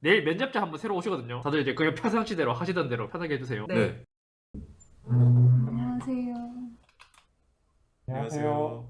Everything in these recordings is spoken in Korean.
내일 면접자 한 분 새로 오시거든요. 다들 이제 그냥 평상시대로 하시던 대로 편하게 해주세요. 네. 안녕하세요. 안녕하세요.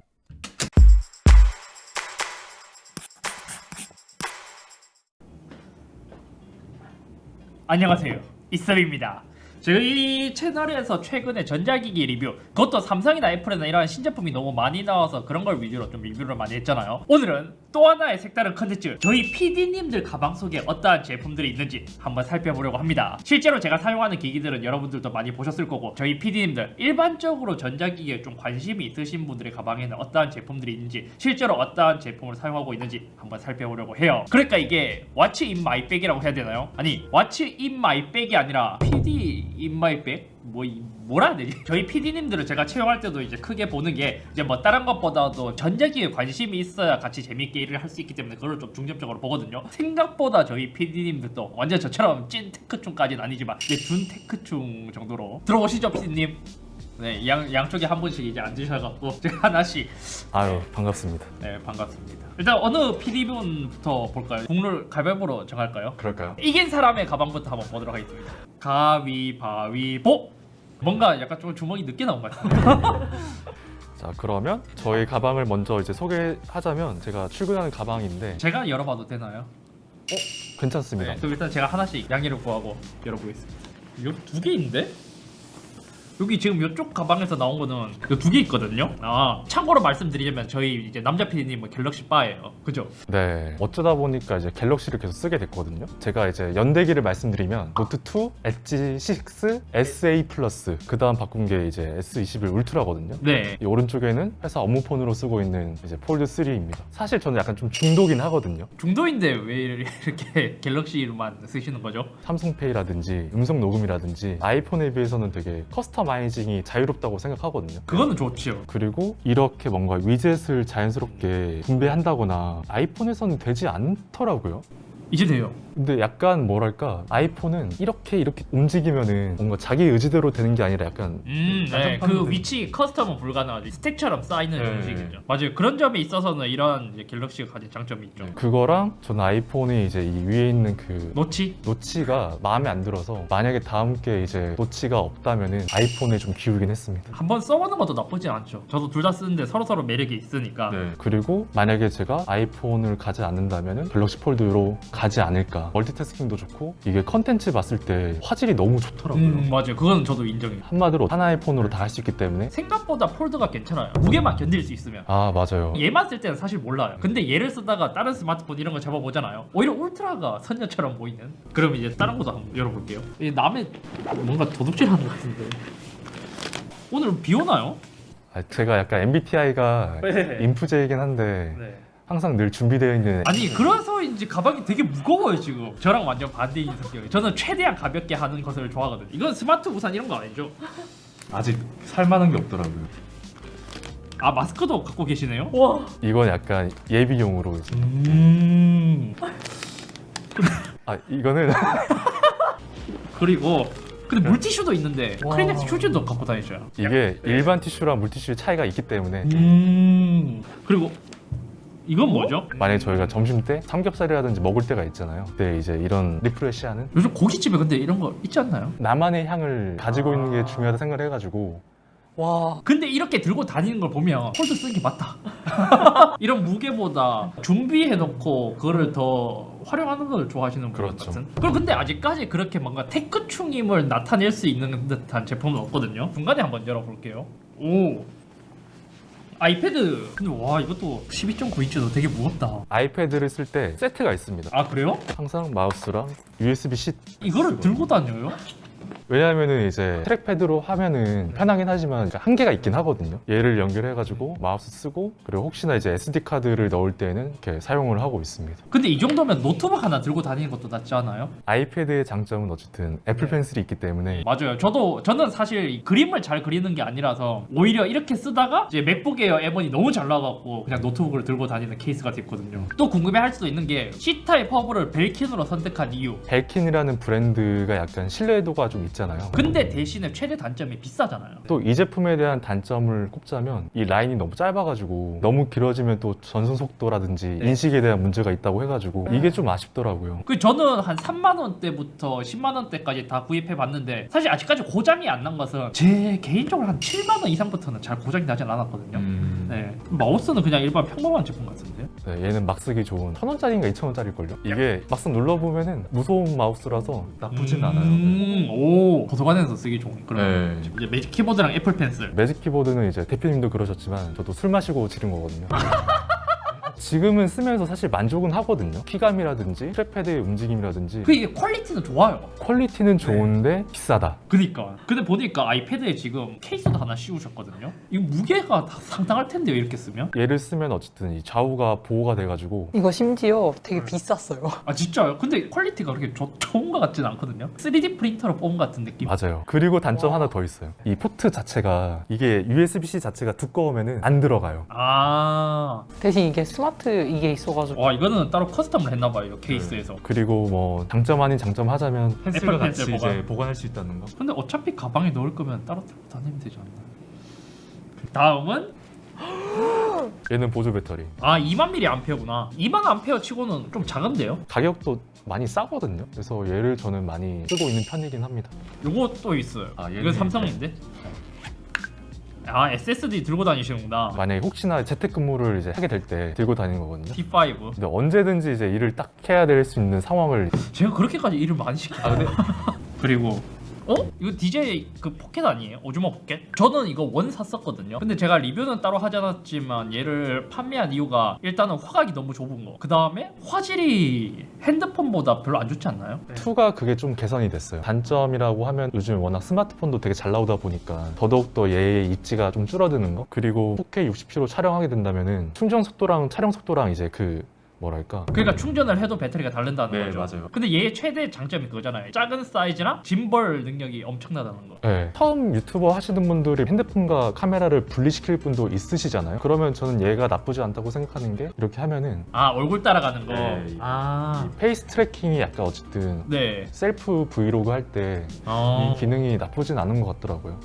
안녕하세요. 이썸입니다. 저희 채널에서 최근에 전자기기 리뷰, 그것도 삼성이나 애플이나 이런 신제품이 너무 많이 나와서 그런 걸 위주로 좀 리뷰를 많이 했잖아요. 오늘은 또 하나의 색다른 컨텐츠, 저희 PD님들 가방 속에 어떠한 제품들이 있는지 한번 살펴보려고 합니다. 실제로 제가 사용하는 기기들은 여러분들도 많이 보셨을 거고, 저희 PD님들 일반적으로 전자기기에 좀 관심이 있으신 분들의 가방에는 어떠한 제품들이 있는지, 실제로 어떠한 제품을 사용하고 있는지 한번 살펴보려고 해요. 그러니까 이게 What's in my bag이라고 해야 되나요? 아니, What's in my bag이 아니라 PD in my bag? 뭐라 해야 되지? 저희 PD님들을 제가 채용할 때도 이제 크게 보는 게 이제 뭐 다른 것보다도 전자기기에 관심이 있어야 같이 재밌게 일을 할 수 있기 때문에 그걸 좀 중점적으로 보거든요. 생각보다 저희 PD님들도 완전 저처럼 찐 테크충까지는 아니지만 이제 준 테크충 정도로 들어오시죠, PD님. 네, 양쪽에 한 분씩 이제 앉으셔갖고 제가 하나씩. 아유, 반갑습니다. 네, 반갑습니다. 일단 어느 PD분부터 볼까요? 국룰 가위바위보로 정할까요? 그럴까요? 이긴 사람의 가방부터 한번 보도록 하겠습니다. 가위바위보! 뭔가 약간 좀 주먹이 늦게 나온 것 같아요. 자, 그러면 저희 가방을 먼저 이제 소개하자면 제가 출근하는 가방인데 제가 열어봐도 되나요? 괜찮습니다. 네, 그럼 일단 제가 하나씩 양해를 구하고 열어보겠습니다. 이거 두 개인데? 여기 지금 이쪽 가방에서 나온 거는 두 개 있거든요. 아, 참고로 말씀드리자면 저희 이제 남자 PD님은 갤럭시 바예요. 그죠? 네, 어쩌다 보니까 이제 갤럭시를 계속 쓰게 됐거든요. 제가 이제 연대기를 말씀드리면 노트2, 엣지 6, SA 플러스, 그 다음 바꾼 게 이제 S21 울트라거든요. 네. 이 오른쪽에는 회사 업무폰으로 쓰고 있는 이제 폴드 3입니다. 사실 저는 약간 좀 중도긴 하거든요. 중도인데 왜 이렇게 갤럭시로만 쓰시는 거죠? 삼성페이라든지 음성 녹음이라든지 아이폰에 비해서는 되게 커스터마이징이 자유롭다고 생각하거든요. 그거는 좋죠. 그리고 이렇게 뭔가 위젯을 자연스럽게 분배한다거나 아이폰에서는 되지 않더라고요. 이제 돼요. 근데 약간 뭐랄까, 아이폰은 이렇게 움직이면은 뭔가 자기 의지대로 되는 게 아니라 약간 네. 그 위치 커스텀은 불가능하지. 스택처럼 쌓이는 네. 형식이죠. 맞아요. 그런 점에 있어서는 이런 이제 갤럭시가 가진 장점이 있죠. 그거랑 저는 아이폰이 이제 이 위에 있는 그 노치가 마음에 안 들어서 만약에 다음 게 이제 노치가 없다면은 아이폰에 좀 기울긴 했습니다. 한번 써보는 것도 나쁘지 않죠. 저도 둘 다 쓰는데 서로 매력이 있으니까. 그리고 만약에 제가 아이폰을 가지 않는다면은 갤럭시 폴드로 가지 않을까. 멀티태스킹도 좋고 이게 컨텐츠 봤을 때 화질이 너무 좋더라고요. 맞아요. 그건 저도 인정해요. 한마디로 하나의 폰으로 다 할 수 있기 때문에. 생각보다 폴드가 괜찮아요. 무게만 견딜 수 있으면. 아, 맞아요. 얘만 쓸 때는 사실 몰라요. 근데 얘를 쓰다가 다른 스마트폰 이런 거 잡아보잖아요. 오히려 울트라가 선녀처럼 보이는. 그럼 이제 다른 것도 한번 열어볼게요. 이게 남의 뭔가 도둑질하는 것 같은데. 오늘 비 오나요? 아, 제가 약간 MBTI가 네. 인프제이긴 한데 네. 항상 늘 준비되어 있는. 아니 그래서인지 가방이 되게 무거워요 지금. 저랑 완전 반대인 성격이에요. 저는 최대한 가볍게 하는 것을 좋아하거든요. 이건 스마트 우산 이런 거 아니죠? 아직 살만한 게 없더라고요. 아, 마스크도 갖고 계시네요? 와. 이건 약간 예비용으로 이제. 아, 이거는 그리고 근데 물티슈도 있는데 크리넥스 휴지도 갖고 다니셔요. 이게 일반 티슈랑 물티슈의 차이가 있기 때문에 그리고 이건 뭐죠? 만약에 저희가 점심 때 삼겹살이라든지 먹을 때가 있잖아요. 그때 이제 이런 리프레시하는 요즘 고깃집에 근데 이런 거 있지 않나요? 나만의 향을 가지고 있는 게 중요하다 생각을 해가지고. 와, 근데 이렇게 들고 다니는 걸 보면 폴드 쓰는 게 맞다. 이런 무게보다 준비해놓고 그거를 더 활용하는 걸 좋아하시는 분 그렇죠. 같은. 그럼 근데 아직까지 그렇게 뭔가 테크충임을 나타낼 수 있는 듯한 제품은 없거든요. 중간에 한번 열어볼게요. 오, 아이패드. 근데 와, 이것도 12.9인치도 되게 무겁다. 아이패드를 쓸 때 세트가 있습니다. 아, 그래요? 항상 마우스랑 USB-C. 이거를 들고 다녀요? 왜냐하면은 이제 트랙패드로 하면은 편하긴 하지만 한계가 있긴 하거든요. 얘를 연결해가지고 마우스 쓰고, 그리고 혹시나 이제 SD 카드를 넣을 때는 이렇게 사용을 하고 있습니다. 근데 이 정도면 노트북 하나 들고 다니는 것도 낫지 않아요? 아이패드의 장점은 어쨌든 애플 펜슬이 있기 때문에. 맞아요. 저는 사실 그림을 잘 그리는 게 아니라서 오히려 이렇게 쓰다가 이제 맥북 에어 M1이 너무 잘 나와갖고 그냥 노트북을 들고 다니는 케이스가 됐거든요. 또 궁금해할 수도 있는 게 C타입 허브를 벨킨으로 선택한 이유. 벨킨이라는 브랜드가 약간 신뢰도가 좀 있지 있잖아요. 근데 대신에 최대 단점이 비싸잖아요. 또 이 제품에 대한 단점을 꼽자면 이 라인이 너무 짧아가지고 너무 길어지면 또 전송 속도라든지 네. 인식에 대한 문제가 있다고 해가지고 이게 좀 아쉽더라고요. 그 저는 한 3만 원대부터 10만 원대까지 다 구입해 봤는데 사실 아직까지 고장이 안 난 것은 제 개인적으로 한 7만 원 이상부터는 잘 고장이 나진 않았거든요. 네. 마우스는 그냥 일반 평범한 제품 같은데요. 네, 얘는 막 쓰기 좋은 1,000원짜리인가 2,000원짜리일걸요? 이게 막상 눌러보면은 무서운 마우스라서 나쁘진 않아요. 오, 도서관에서 쓰기 좋은 그런. 네. 이제 매직 키보드랑 애플 펜슬. 매직 키보드는 이제 대표님도 그러셨지만 저도 술 마시고 지른 거거든요. 지금은 쓰면서 사실 만족은 하거든요. 키감이라든지 트랙패드의 움직임이라든지 그 이게 퀄리티는 좋아요. 퀄리티는 좋은데 비싸다. 그니까. 근데 보니까 아이패드에 지금 케이스도 하나 씌우셨거든요. 이거 무게가 다 상당할 텐데요, 이렇게 쓰면? 얘를 쓰면 어쨌든 이 좌우가 보호가 돼가지고 이거 심지어 되게 비쌌어요. 아 진짜요? 근데 퀄리티가 그렇게 좋은 것 같진 않거든요. 3D 프린터로 뽑은 것 같은 느낌. 맞아요. 그리고 단점 와. 하나 더 있어요. 이 포트 자체가 이게 USB-C 자체가 두꺼우면은 안 들어가요. 아, 대신 이게 스마트 이게 있어가지고 와 이거는 따로 커스텀을 했나봐요, 케이스에서. 그리고 뭐 장점 아닌 장점 하자면 펜슬과 애플 같이 펜슬 이제 보관할 수 있다는 거. 근데 어차피 가방에 넣을 거면 따로 들고 다니면 되지 않나? 다음은 얘는 보조 배터리. 아 2만 mAh구나. 2만 암페어 치고는 좀 작은데요? 가격도 많이 싸거든요. 그래서 얘를 저는 많이 쓰고 있는 편이긴 합니다. 요거 또 있어요. 아, 얘는 이건 삼성인데? 아 SSD 들고 다니시는구나. 만약에 혹시나 재택근무를 이제 하게 될 때 들고 다니는 거거든요. T5. 근데 언제든지 이제 일을 딱 해야 될 수 있는 상황을 제가 그렇게까지 일을 많이 시켜요. 아, 근데 그리고 이거 DJ 그 포켓 아니에요? 오즈모 포켓? 저는 이거 원 샀었거든요. 근데 제가 리뷰는 따로 하지 않았지만 얘를 판매한 이유가 일단은 화각이 너무 좁은 거. 그 다음에 화질이 핸드폰보다 별로 안 좋지 않나요? 2가 그게 좀 개선이 됐어요. 단점이라고 하면 요즘 워낙 스마트폰도 되게 잘 나오다 보니까 더더욱더 얘의 입지가 좀 줄어드는 거. 그리고 4K 60p로 촬영하게 된다면은 충전 속도랑 촬영 속도랑 이제 그 뭐랄까 그러니까 충전을 해도 배터리가 다른다는 네, 거죠. 맞아요. 근데 얘의 최대 장점이 그거잖아요. 작은 사이즈랑 짐벌 능력이 엄청나다는 거. 네. 처음 유튜버 하시는 분들이 핸드폰과 카메라를 분리시킬 분도 있으시잖아요. 그러면 저는 얘가 나쁘지 않다고 생각하는 게 이렇게 하면은 아 얼굴 따라가는 거. 네. 아 페이스 트래킹이 약간 어쨌든 네. 셀프 브이로그 할 때 이 아, 기능이 나쁘진 않은 것 같더라고요.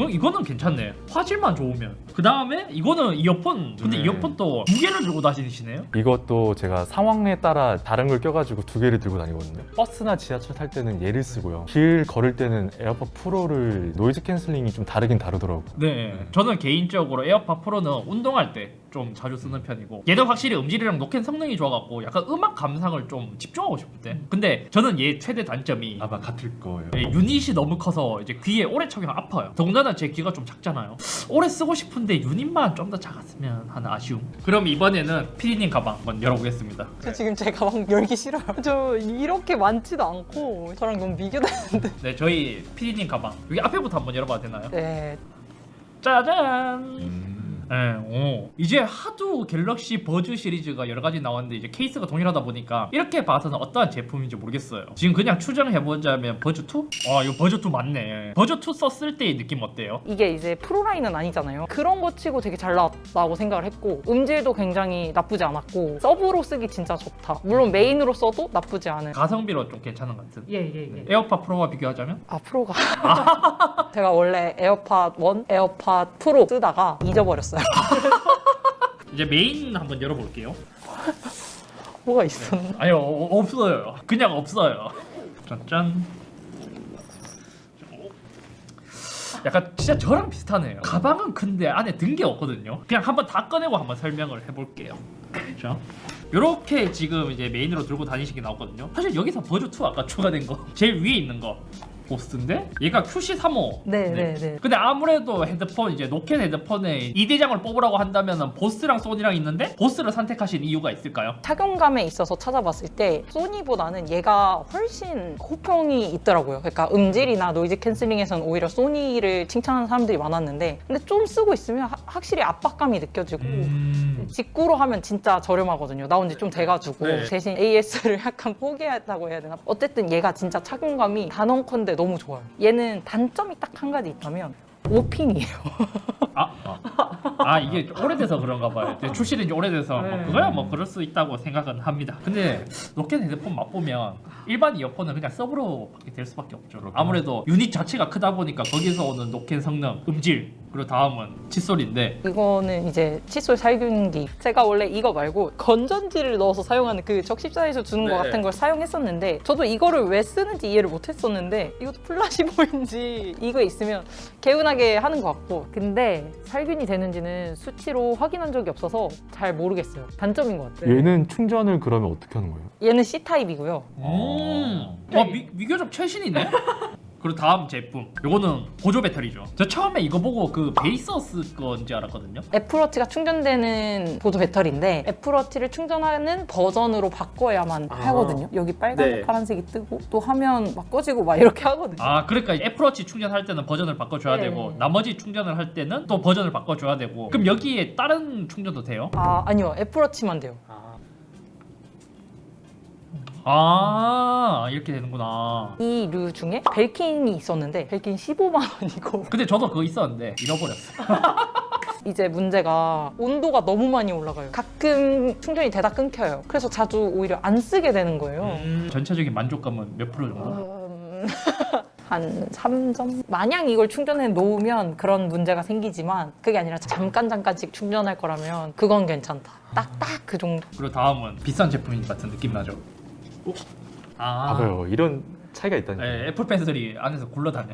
이거는 괜찮네. 화질만 좋으면. 그 다음에 이거는 이어폰. 근데 네. 이어폰 또 두 개를 들고 다니시네요. 이것도 제가 상황에 따라 다른 걸 껴가지고 2개를 들고 다니거든요. 버스나 지하철 탈 때는 얘를 쓰고요. 길 걸을 때는 에어팟 프로를 노이즈 캔슬링이 좀 다르긴 다르더라고요. 네, 저는 개인적으로 에어팟 프로는 운동할 때 좀 자주 쓰는 편이고 얘는 확실히 음질이랑 노캔 성능이 좋아갖고 약간 음악 감상을 좀 집중하고 싶을 때 근데 저는 얘 최대 단점이 아마 같을 거예요. 유닛이 너무 커서 이제 귀에 오래 착용 아파요. 더군다나 제 귀가 좀 작잖아요. 오래 쓰고 싶은데 유닛만 좀 더 작았으면 하는 아쉬움. 그럼 이번에는 피디님 가방 한번 열어보겠습니다. 저 지금 제 가방 열기 싫어요. 저 이렇게 많지도 않고 저랑 너무 비교되는데. 네, 저희 피디님 가방 여기 앞에부터 한번 열어봐도 되나요? 네. 짜잔. 네, 이제 하도 갤럭시 버즈 시리즈가 여러 가지 나왔는데 이제 케이스가 동일하다 보니까 이렇게 봐서는 어떠한 제품인지 모르겠어요. 지금 그냥 추정해보자면 버즈 2? 이거 버즈 2 맞네. 버즈 2 썼을 때의 느낌 어때요? 이게 이제 프로라인은 아니잖아요. 그런 거 치고 되게 잘 나왔다고 생각을 했고 음질도 굉장히 나쁘지 않았고 서브로 쓰기 진짜 좋다. 물론 메인으로 써도 나쁘지 않은. 가성비로 좀 괜찮은 것 같은. 예예예. 에어팟 프로와 비교하자면? 아 프로가. 제가 원래 에어팟 1, 에어팟 프로 쓰다가 잊어버렸어요. 이제 메인 한번 열어볼게요. 뭐가 있었나? 아니요, 없어요. 그냥 없어요. 짠짠. 약간 진짜 저랑 비슷하네요. 가방은 큰데 안에 든 게 없거든요. 그냥 한번 다 꺼내고 한번 설명을 해볼게요. 자, 요렇게 지금 이제 메인으로 들고 다니시게 나왔거든요. 사실 여기서 버즈 2 아까 추가된 거 제일 위에 있는 거 보스인데 얘가 QC35. 네네네. 근데 아무래도 헤드폰 이제 노캔 헤드폰에 2대장을 뽑으라고 한다면은 보스랑 소니랑 있는데 보스를 선택하신 이유가 있을까요? 착용감에 있어서 찾아봤을 때 소니보다는 얘가 훨씬 호평이 있더라고요. 그러니까 음질이나 노이즈 캔슬링에서는 오히려 소니를 칭찬하는 사람들이 많았는데 근데 좀 쓰고 있으면 확실히 압박감이 느껴지고 직구로 하면 진짜 저렴하거든요. 나온 지 좀 돼가지고 네. 대신 AS를 약간 포기했다고 해야 되나? 어쨌든 얘가 진짜 착용감이 단언컨대 너무 좋아요. 얘는 단점이 딱 한 가지 있다면 5핀이에요. 아 이게 좀 오래돼서 그런가 봐요. 출시된 지 오래돼서 뭐 네. 그거야 뭐 그럴 수 있다고 생각은 합니다. 근데 로켓 헤드폰 맛보면 일반 이어폰은 그냥 서브로 받게 될 수밖에 없죠. 그렇구나. 아무래도 유닛 자체가 크다 보니까 거기서 오는 노캔 성능, 음질, 그리고 다음은 칫솔인데 이거는 이제 칫솔 살균기. 제가 원래 이거 말고 건전지를 넣어서 사용하는 그 적십자에서 주는 것 네. 같은 걸 사용했었는데 저도 이거를 왜 쓰는지 이해를 못했었는데 이것도 플라시보인지 이거 있으면 개운하게 하는 것 같고 근데 살균이 되는지는 수치로 확인한 적이 없어서 잘 모르겠어요. 단점인 것 같아요. 얘는 충전을 그러면 어떻게 하는 거예요? 얘는 C타입이고요. 비교적 최신이네. 그리고 다음 제품 요거는 보조 배터리죠. 저 처음에 이거 보고 그 베이서스 건지 알았거든요. 애플워치가 충전되는 보조 배터리인데 애플워치를 충전하는 버전으로 바꿔야만 하거든요. 여기 빨간 네. 파란색이 뜨고 또 하면 막 꺼지고 막 이렇게 하거든요. 아 그러니까 애플워치 충전할 때는 버전을 바꿔줘야 네. 되고 나머지 충전을 할 때는 또 버전을 바꿔줘야 되고 그럼 여기에 다른 충전도 돼요? 아니요. 애플워치만 돼요. 아 이렇게 되는구나. 이 류 중에 벨킨이 있었는데 벨킨 15만 원이고 근데 저도 그거 있었는데 잃어버렸어. 이제 문제가 온도가 너무 많이 올라가요. 가끔 충전이 되다 끊겨요. 그래서 자주 오히려 안 쓰게 되는 거예요. 전체적인 만족감은 몇 프로 정도? 한 3점? 마냥 이걸 충전해 놓으면 그런 문제가 생기지만 그게 아니라 잠깐씩 충전할 거라면 그건 괜찮다. 딱딱 그 정도. 그리고 다음은 비싼 제품인 것 같은 느낌 나죠? 아, 봐봐요. 이런 차이가 있다니까. 네, 애플 펜슬이 안에서 굴러다녀. 네.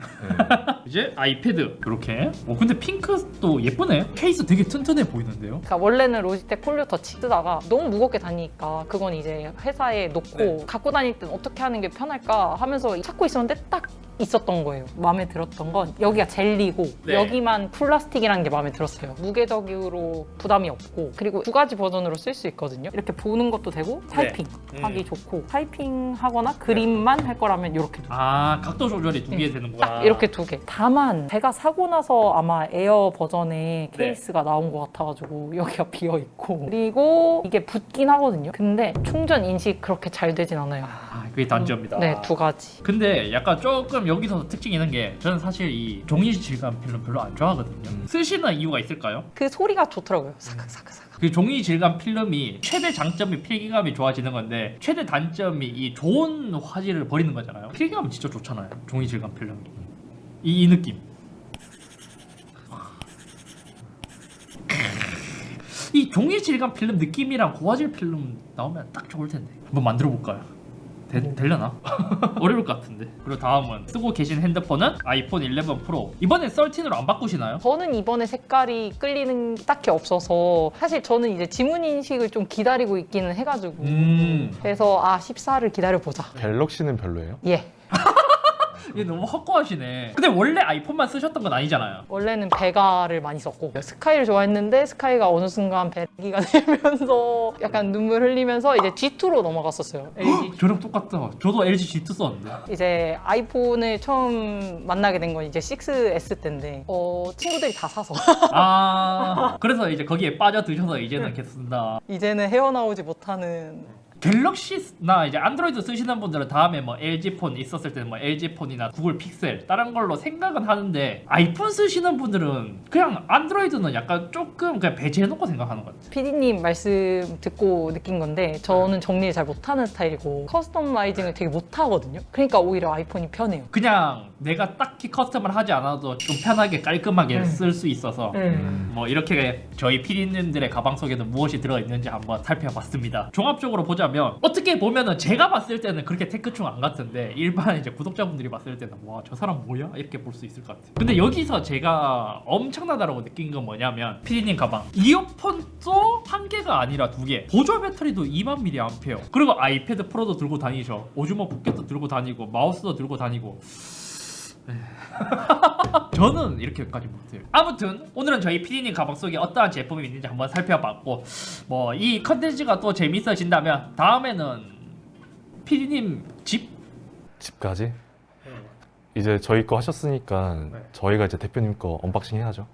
이제 아이패드 이렇게. 근데 핑크도 예쁘네. 케이스 되게 튼튼해 보이는데요. 그러니까 원래는 로지텍 폴리오 터치 쓰다가 너무 무겁게 다니니까 그건 이제 회사에 놓고 네. 갖고 다닐 땐 어떻게 하는 게 편할까 하면서 찾고 있었는데 딱 있었던 거예요. 마음에 들었던 건 여기가 젤리고 네. 여기만 플라스틱이라는 게 마음에 들었어요. 무게적으로 부담이 없고 그리고 두 가지 버전으로 쓸 수 있거든요. 이렇게 보는 것도 되고 타이핑 하기 좋고 타이핑 하거나 그림만 할 거라면 이렇게 아 각도 조절이 두 개 되는구나. 딱 이렇게 두 개. 다만 제가 사고 나서 아마 에어 버전의 케이스가 나온 것 같아가지고 여기가 비어 있고 그리고 이게 붙긴 하거든요. 근데 충전 인식 그렇게 잘 되진 않아요. 아, 그게 단점이다. 네, 두 가지. 근데 약간 조금 여기서 특징이 있는 게 저는 사실 이 종이 질감 필름 별로 안 좋아하거든요. 쓰시는 이유가 있을까요? 그 소리가 좋더라고요. 사각사각사각. 그 종이 질감 필름이 최대 장점이 필기감이 좋아지는 건데 최대 단점이 이 좋은 화질을 버리는 거잖아요. 필기감은 진짜 좋잖아요. 종이 질감 필름. 이 느낌. 이 종이 질감 필름 느낌이랑 고화질 필름 나오면 딱 좋을 텐데. 한번 만들어 볼까요? 되려나? 어려울 것 같은데. 그리고 다음은 쓰고 계신 핸드폰은 아이폰 11 프로. 이번에 13으로 안 바꾸시나요? 저는 이번에 색깔이 끌리는 게 딱히 없어서 사실 저는 이제 지문 인식을 좀 기다리고 있기는 해가지고 그래서 14를 기다려보자. 갤럭시는 별로예요? 예. 이게 너무 확고하시네. 근데 원래 아이폰만 쓰셨던 건 아니잖아요. 원래는 베가를 많이 썼고 스카이를 좋아했는데 스카이가 어느 순간 배기가 되면서 약간 눈물 흘리면서 이제 G2로 넘어갔었어요. LG. 저랑 똑같다. 저도 LG G2 썼는데. 이제 아이폰을 처음 만나게 된 건 이제 6S 때인데 친구들이 다 사서 아 그래서 이제 거기에 빠져드셔서 이제는 계속 쓴다. 이제는 헤어나오지 못하는 갤럭시나 이제 안드로이드 쓰시는 분들은 다음에 뭐 LG 폰 있었을 때는 뭐 LG 폰이나 구글 픽셀 다른 걸로 생각은 하는데 아이폰 쓰시는 분들은 그냥 안드로이드는 약간 조금 그냥 배제해놓고 생각하는 것 같아요. PD님 말씀 듣고 느낀 건데 저는 정리를 잘 못하는 스타일이고 커스터마이징을 되게 못하거든요. 그러니까 오히려 아이폰이 편해요. 그냥 내가 딱히 커스텀을 하지 않아도 좀 편하게 깔끔하게 쓸 수 있어서 뭐 이렇게 저희 PD님들의 가방 속에는 무엇이 들어있는지 한번 살펴봤습니다. 종합적으로 보자면 어떻게 보면은 제가 봤을 때는 그렇게 테크충 안 같은데 일반 이제 구독자분들이 봤을 때는 와 저 사람 뭐야? 이렇게 볼 수 있을 것 같아요. 근데 여기서 제가 엄청나다라고 느낀 건 뭐냐면 PD님 가방 이어폰도 한 개가 아니라 두 개, 보조 배터리도 2만 mAh, 그리고 아이패드 프로도 들고 다니셔, 오즈모 포켓도 들고 다니고 마우스도 들고 다니고. 저는 이렇게까지 못해요. 아무튼 오늘은 저희 PD님 가방 속에 어떠한 제품이 있는지 한번 살펴봤고 뭐 이 컨텐츠가 또 재밌어진다면 다음에는 PD님 집까지? 이제 저희 거 하셨으니까 저희가 이제 대표님 거 언박싱 해야죠.